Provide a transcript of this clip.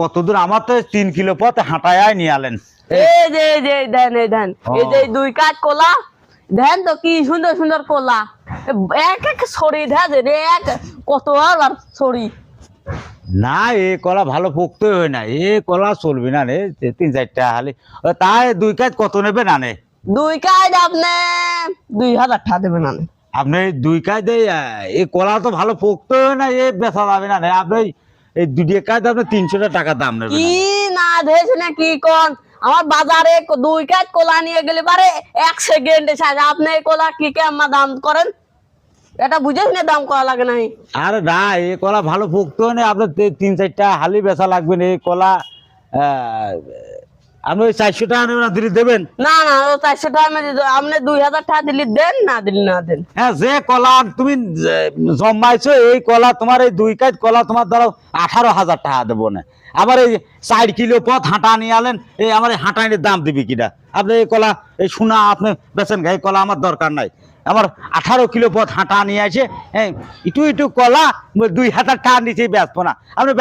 কতদূর? আমার তো 3 কিলো পথ হাঁটায় নিয়ে আলেন। এই যে ধান এই যে 2 কাঠ কলা ধান তো কি সুন্দর সুন্দর কলা এক এক ছড়ি ধান রে এক কত আর ছড়ি না এ কলা ভালো পোক্তই হয় না, এ কলা চলবি না রে, 3-4টা হালি। তাই 2 কাজ কত নেবে না নে? 2 কাঠ আপনি 2000 টাকা দেবেন না আপনি 2 কাজ দেয় এই কলা তো ভালো পোক্তই হয় না, এ বেচা যাবে না নে। আপনি এই 2 কাজ আপনি 300 টাকা দাম নেবেন। কি না দেশ না কি কোন আমার বাজারে 2 কাঠ কলা নিয়ে গেলে পারে 1 সেকেন্ডে সাজ আপনি এই কলা কি কেমন দাম করেন এটা বুঝেছ না দাম করা লাগে নাই। আরে না এ কলা ভালো পোক্ত হয় না, আপনার 3-4টা হালি বেচা লাগবে না। এই কলা আপনি ওই 400 টাকা নেবেন না, দিলে দেবেন? না না ও 400 টাকা আপনি 2000 টাকা দিলে দেন না দিলে না দেন। হ্যাঁ, যে কলা তুমি জমাইছো এই কলা তোমার এই 2 কাজ কলা তোমার ধরো 18,000 টাকা দেবো না। আবার এই 4 কিলো পথ হাঁটা নিয়ে আলেন, এই আমার এই হাঁটাইনের দাম দিবি কিনা? আপনি এই কলা এই সোনা আপনি বেচেন গাই কলা আমার দরকার নাই। আমার 18 কিলো পথ হাঁটা নিয়ে আসে, হ্যাঁ একটু কলা 2,000 টাকা নিচেই বেচবো না আপনি।